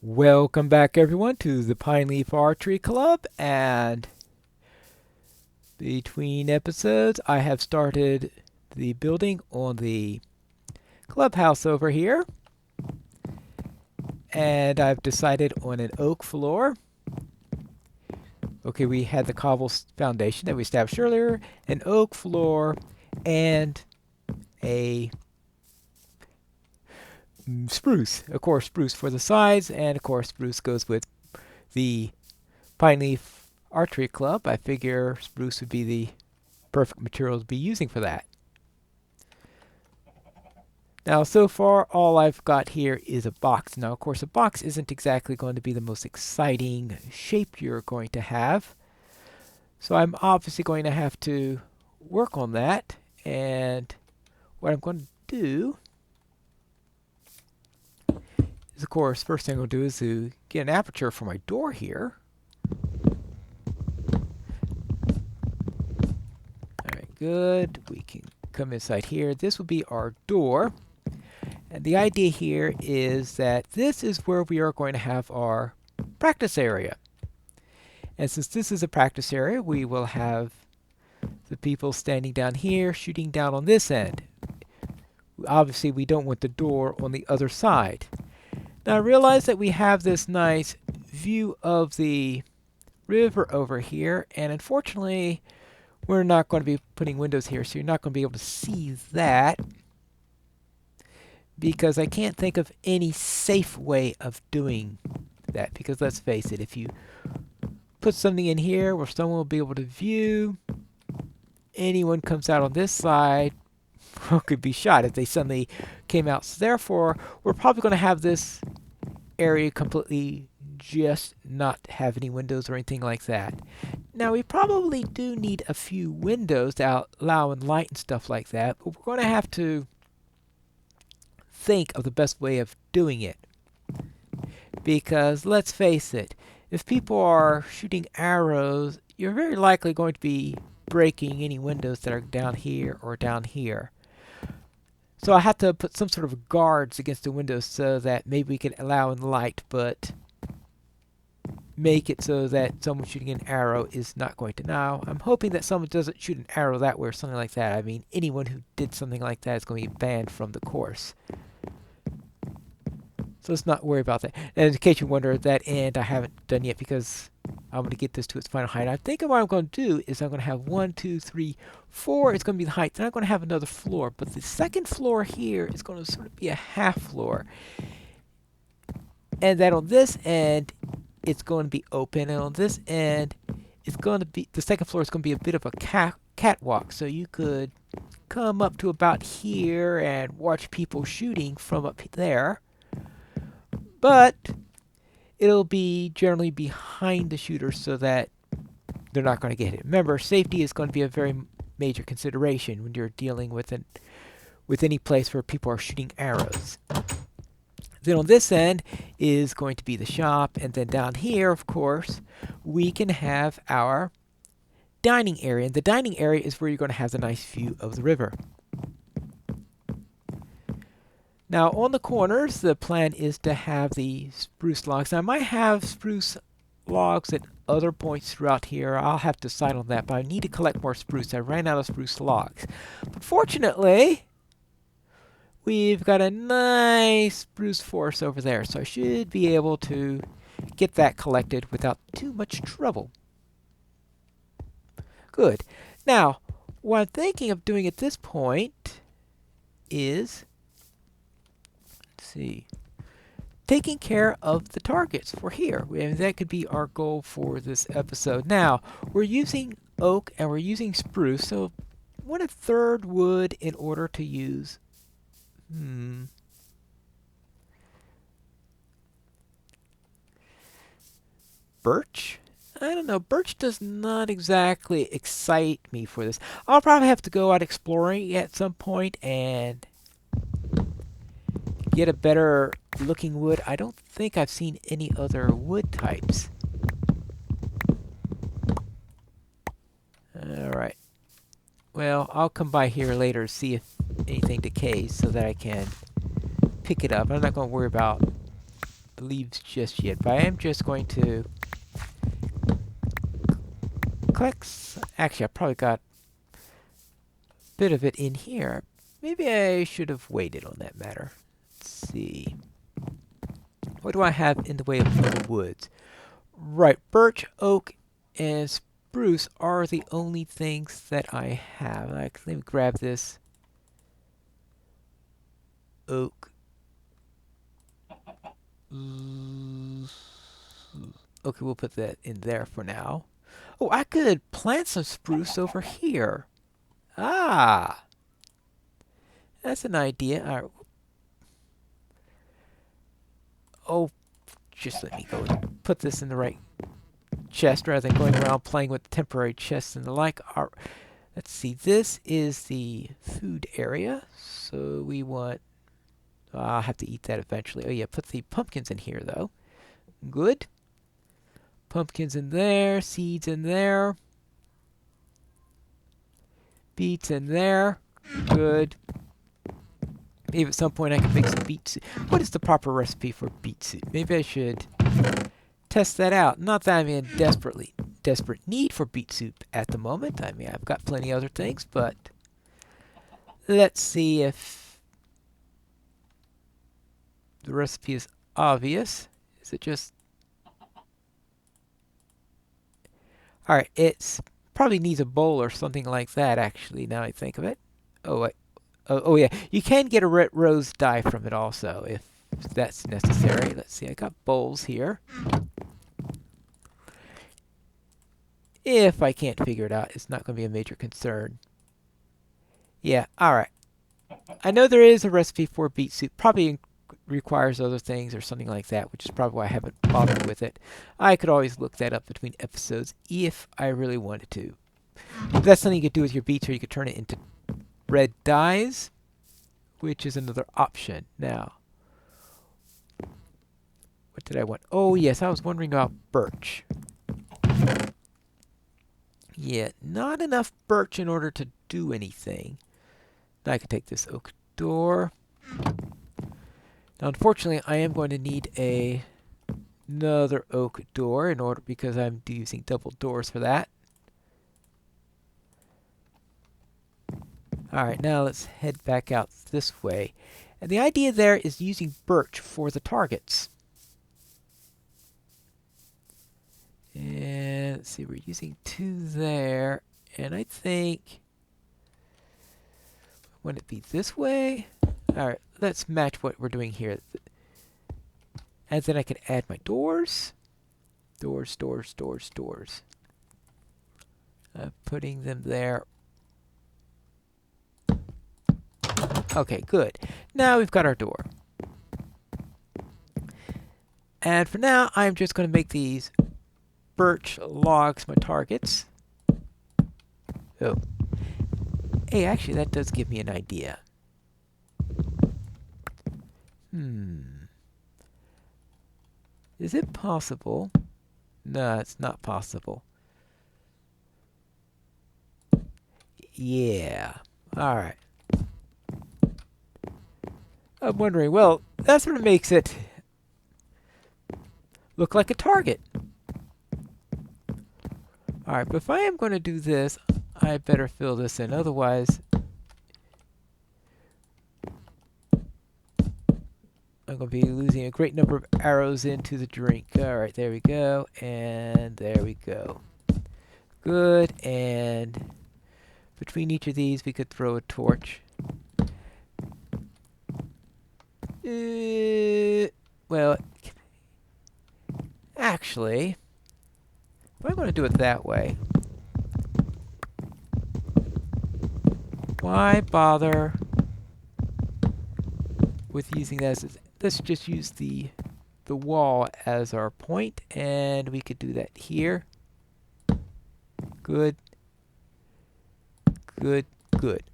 Welcome back everyone to the Pineleaf Archery Club, and between episodes I have started the building on the clubhouse over here, and I've decided on an oak floor. Okay, we had the cobble foundation that we established earlier, an oak floor, and a spruce. Of course, spruce for the sides, and of course spruce goes with the Pineleaf Archery Club. I figure spruce would be the perfect material to be using for that. Now, so far, all I've got here is a box. Now, of course, a box isn't exactly going to be the most exciting shape you're going to have. So I'm obviously going to have to work on that. And what I'm going to do is, of course, first thing I'm going to do is to get an aperture for my door here. All right, good. We can come inside here. This will be our door. And the idea here is that this is where we are going to have our practice area. And since this is a practice area, we will have the people standing down here shooting down on this end. Obviously, we don't want the door on the other side. Now, I realize that we have this nice view of the river over here, and unfortunately, we're not going to be putting windows here, so you're not going to be able to see that, because I can't think of any safe way of doing that. Because let's face it, if you put something in here where someone will be able to view, anyone comes out on this side could be shot if they suddenly came out. So therefore, we're probably going to have this area completely just not have any windows or anything like that. Now, we probably do need a few windows to allow in light and stuff like that, but we're going to have to think of the best way of doing it. Because let's face it, if people are shooting arrows, you're very likely going to be breaking any windows that are down here or down here. So I have to put some sort of guards against the windows so that maybe we can allow in light, but make it so that someone shooting an arrow is not going to. Now, I'm hoping that someone doesn't shoot an arrow that way or something like that. I mean, anyone who did something like that is going to be banned from the course. So let's not worry about that. And in case you wonder, that end I haven't done yet because I'm going to get this to its final height. I think what I'm going to do is I'm going to have 1, 2, 3, 4. It's going to be the height. Then I'm going to have another floor. But the second floor here is going to sort of be a half floor. And then on this end, it's going to be open. And on this end, it's going to be, the second floor is going to be a bit of a catwalk. So you could come up to about here and watch people shooting from up there. But it'll be generally behind the shooter so that they're not going to get hit. Remember, safety is going to be a very major consideration when you're dealing with any place where people are shooting arrows. Then on this end is going to be the shop, and then down here, of course, we can have our dining area. And the dining area is where you're going to have the nice view of the river. Now, on the corners, the plan is to have the spruce logs. Now, I might have spruce logs at other points throughout here. I'll have to decide on that, but I need to collect more spruce. I ran out of spruce logs. But fortunately, we've got a nice spruce forest over there, so I should be able to get that collected without too much trouble. Good. Now, what I'm thinking of doing at this point is, taking care of the targets for here. And that could be our goal for this episode. Now, we're using oak and we're using spruce, so 1/3 wood in order to use birch. I don't know. Birch does not exactly excite me for this. I'll probably have to go out exploring at some point and get a better looking wood. I don't think I've seen any other wood types. Alright. Well, I'll come by here later to see if anything decays so that I can pick it up. I'm not going to worry about the leaves just yet, but I am just going to collect. Actually, I probably got a bit of it in here. Maybe I should have waited on that matter. Let's see. What do I have in the way of woods? Right, birch, oak, and spruce are the only things that I have. Like, let me grab this oak. Okay, we'll put that in there for now. Oh, I could plant some spruce over here. Ah, that's an idea. All right. Oh, just let me go and put this in the right chest rather than going around playing with temporary chests and the like. Let's see, this is the food area, so we want... I'll have to eat that eventually. Oh yeah, put the pumpkins in here though. Good. Pumpkins in there, seeds in there. Beets in there. Good. Maybe at some point I can make some beet soup. What is the proper recipe for beet soup? Maybe I should test that out. Not that I'm in desperate need for beet soup at the moment. I mean, I've got plenty of other things, but let's see if the recipe is obvious. Is it just... Alright, it's probably needs a bowl or something like that, actually, now I think of it. Oh, wait. Oh yeah, you can get a red rose dye from it also, if that's necessary. Let's see, I got bowls here. If I can't figure it out, it's not going to be a major concern. Yeah, alright. I know there is a recipe for beet soup. Probably requires other things or something like that, which is probably why I haven't bothered with it. I could always look that up between episodes if I really wanted to. That's something you could do with your beets, or you could turn it into red dyes, which is another option. Now, what did I want? Oh yes, I was wondering about birch. Yeah, not enough birch in order to do anything. Now I could take this oak door. Now unfortunately I am going to need another oak door in order, because I'm using double doors for that. Alright, now let's head back out this way. And the idea there is using birch for the targets. And let's see, we're using 2 there. And I think... Would it be this way? Alright, let's match what we're doing here. And then I can add my doors. Doors. Putting them there. Okay, good. Now we've got our door. And for now, I'm just going to make these birch logs my targets. Oh. Hey, actually, that does give me an idea. Is it possible? No, it's not possible. Yeah. Alright. I'm wondering, well, that's what makes it look like a target. Alright, but if I am going to do this, I better fill this in. Otherwise, I'm going to be losing a great number of arrows into the drink. Alright, there we go. And there we go. Good. And between each of these, we could throw a torch. Well, actually, if I'm going to do it that way, why bother with using that as... Let's just use the wall as our point, and we could do that here. Good.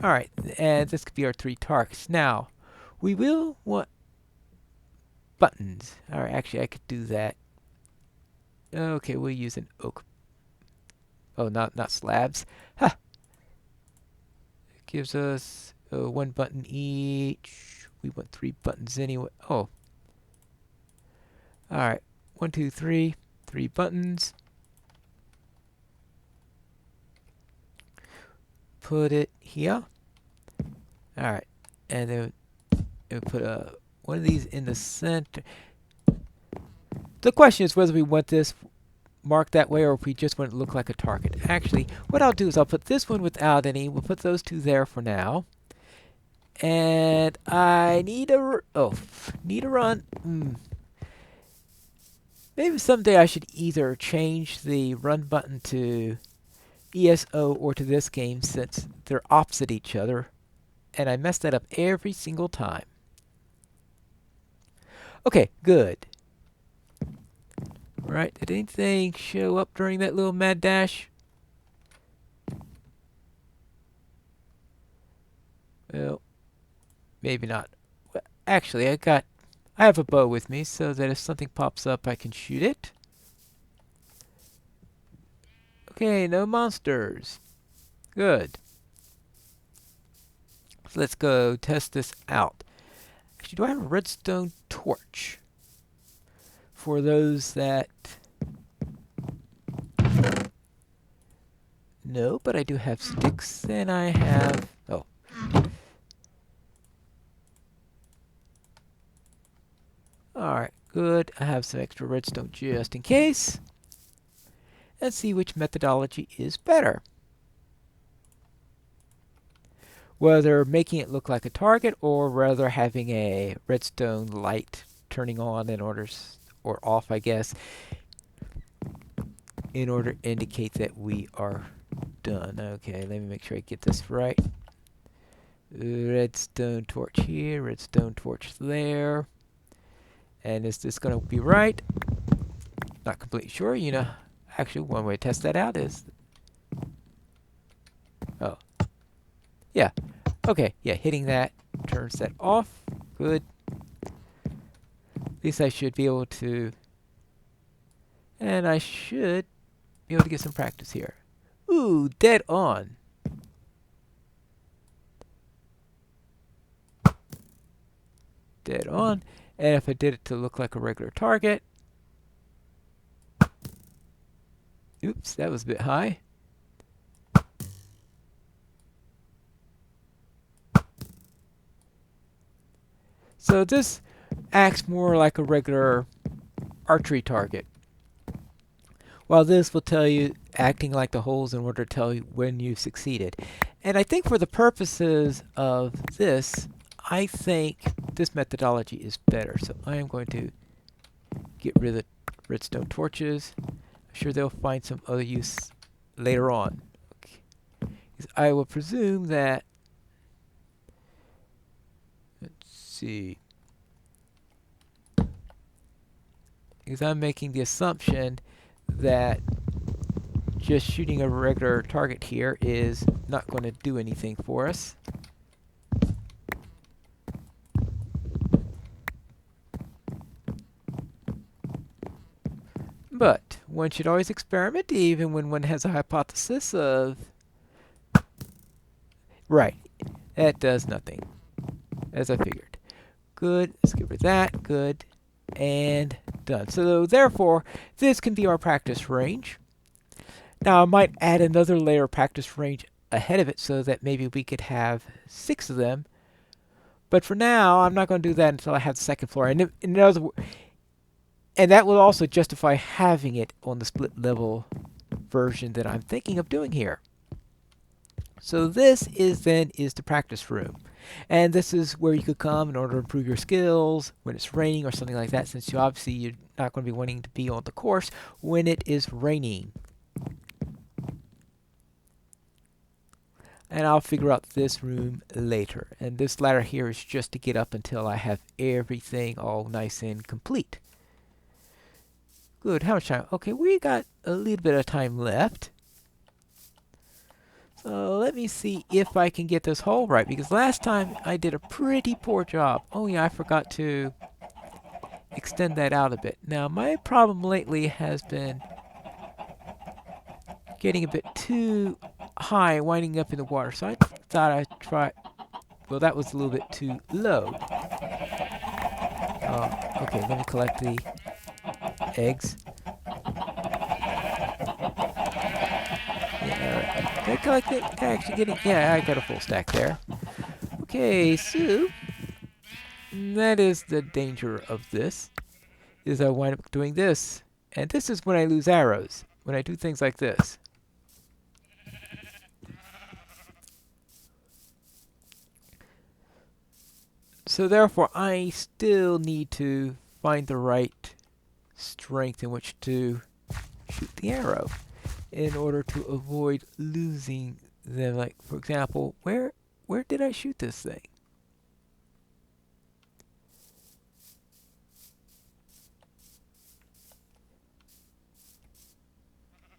Alright, and this could be our 3 targets. Now, we will want buttons. Alright, actually I could do that. Okay, we'll use an oak. Oh, not slabs. Ha! It gives us 1 button each. We want 3 buttons anyway. Oh. Alright, 1, 2, 3, 3 buttons. Put it here. Alright, and then we'll put one of these in the center. The question is whether we want this marked that way or if we just want it to look like a target. Actually, what I'll do is I'll put this one without any. We'll put those two there for now. And I need a run. Maybe someday I should either change the run button to ESO or to this game since they're opposite each other. And I mess that up every single time. Okay, good. Right, did anything show up during that little mad dash? Well, maybe not. Well, actually, I have a bow with me so that if something pops up, I can shoot it. Okay, no monsters. Good. So let's go test this out. Actually, do I have a redstone torch? For those that... No, but I do have sticks, and I have... Oh. Alright, good. I have some extra redstone just in case. Let's see which methodology is better. Whether making it look like a target or rather having a redstone light turning on in order, or off I guess, in order to indicate that we are done. Okay, let me make sure I get this right. Redstone torch here, redstone torch there. And is this going to be right? Not completely sure. You know, actually one way to test that out is... Oh. Yeah. Okay, yeah, hitting that turns that off. Good. At least I should be able to... And I should be able to get some practice here. Ooh, dead on. Dead on. And if I did it to look like a regular target... Oops, that was a bit high. So this acts more like a regular archery target. While this will tell you, acting like the holes in order to tell you when you've succeeded. And I think for the purposes of this, I think this methodology is better. So I am going to get rid of the redstone torches. I'm sure they'll find some other use later on. Okay. I will presume that... Let's see. Because I'm making the assumption that just shooting a regular target here is not going to do anything for us. But one should always experiment, even when one has a hypothesis of... Right, that does nothing, as I figured. Good, let's get rid of that, good, and done. So therefore, this can be our practice range. Now I might add another layer of practice range ahead of it so that maybe we could have 6 of them. But for now, I'm not going to do that until I have the second floor. And in other words, and that will also justify having it on the split level version that I'm thinking of doing here. So this is the practice room. And this is where you could come in order to improve your skills when it's raining or something like that, since obviously you're not going to be wanting to be on the course when it is raining. And I'll figure out this room later. And this ladder here is just to get up until I have everything all nice and complete. Good, how much time? Okay, we got a little bit of time left. So let me see if I can get this hole right, because last time I did a pretty poor job. Oh yeah, I forgot to extend that out a bit. Now my problem lately has been getting a bit too high, winding up in the water. So I thought I'd try... Well, that was a little bit too low. Okay, let me collect the eggs. Yeah, did I collect it? Did I actually get it? Yeah, I got a full stack there. Okay, so that is the danger of this, is I wind up doing this. And this is when I lose arrows, when I do things like this. So therefore, I still need to find the right strength in which to shoot the arrow in order to avoid losing them. Like, for example, where did I shoot this thing?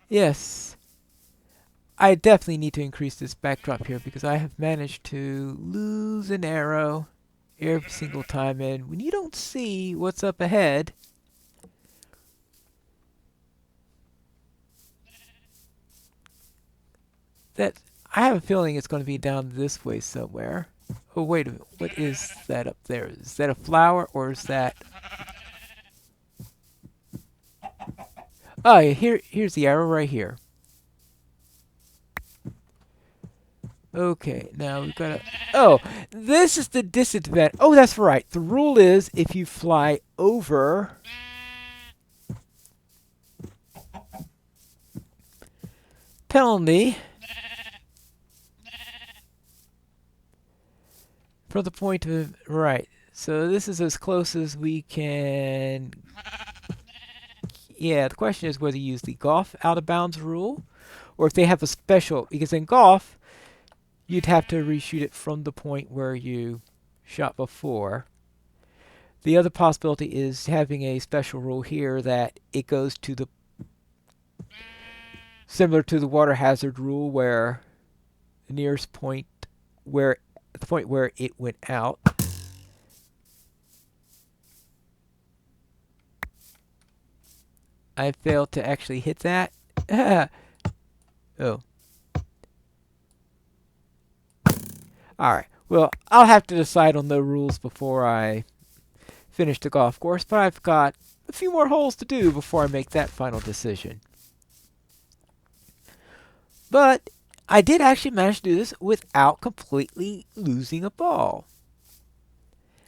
Yes, I definitely need to increase this backdrop here because I have managed to lose an arrow every single time, and when you don't see what's up ahead, that I have a feeling it's going to be down this way somewhere. Oh, wait a minute. What is that up there? Is that a flower or is that... Oh, yeah, here's the arrow right here. Okay, now we've got to... Oh, this is the disadvantage. Oh, that's right. The rule is if you fly over... penalty... from the point of... Right. So this is as close as we can... Yeah, the question is whether you use the golf out of bounds rule or if they have a special... Because in golf, you'd have to reshoot it from the point where you shot before. The other possibility is having a special rule here that it goes to the... Similar to the water hazard rule where the nearest point where... the point where it went out. I failed to actually hit that. Oh. Alright. Well, I'll have to decide on the rules before I finish the golf course, but I've got a few more holes to do before I make that final decision. But I did actually manage to do this without completely losing a ball.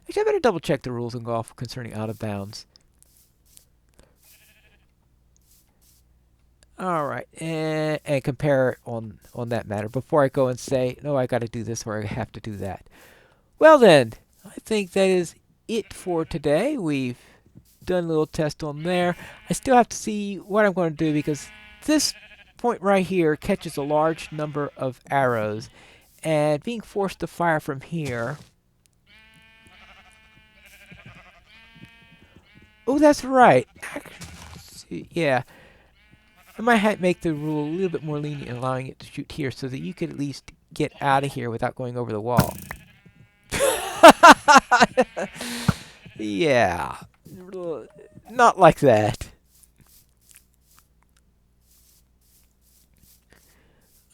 Actually, I better double check the rules in golf concerning out of bounds. Alright, and compare on that matter before I go and say, no, I got to do this or I have to do that. Well then, I think that is it for today. We've done a little test on there. I still have to see what I'm going to do because this point right here catches a large number of arrows, and being forced to fire from here... Oh, that's right. Actually, yeah. I might make the rule a little bit more lenient, allowing it to shoot here so that you could at least get out of here without going over the wall. Yeah. Not like that.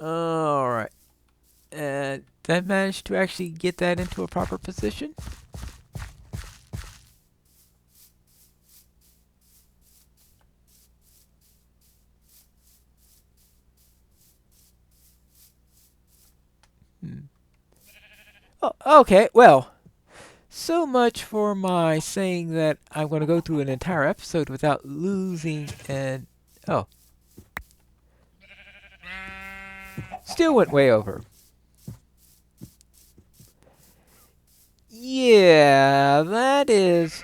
Alright. Did I manage to actually get that into a proper position? Oh, okay, well, so much for my saying that I'm going to go through an entire episode without losing and... Oh. Still went way over. Yeah, that is...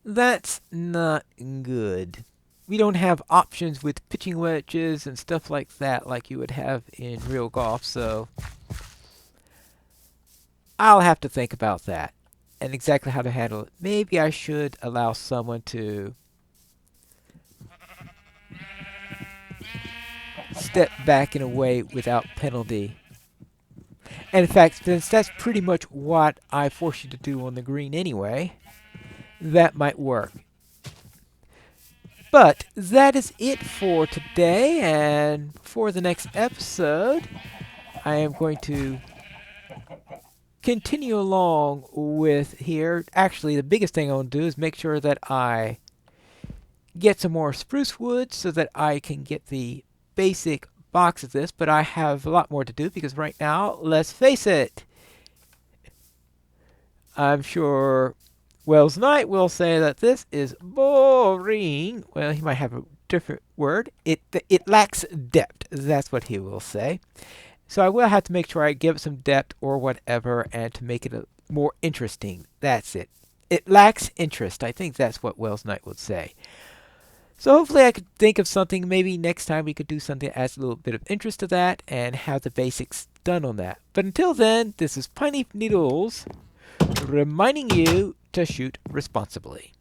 That's not good. We don't have options with pitching wedges and stuff like that like you would have in real golf, so I'll have to think about that and exactly how to handle it. Maybe I should allow someone to step back in a way without penalty. And in fact, since that's pretty much what I force you to do on the green anyway, that might work. But that is it for today, and for the next episode, I am going to continue along with here, actually the biggest thing I want to do is make sure that I get some more spruce wood so that I can get the basic box of this, but I have a lot more to do because right now, let's face it, I'm sure Wells Knight will say that this is boring. Well, he might have a different word. It lacks depth. That's what he will say. So I will have to make sure I give it some depth or whatever and to make it more interesting. That's it. It lacks interest. I think that's what Wells Knight would say. So hopefully I could think of something. Maybe next time we could do something that adds a little bit of interest to that and have the basics done on that. But until then, this is Pineleaf Needles reminding you to shoot responsibly.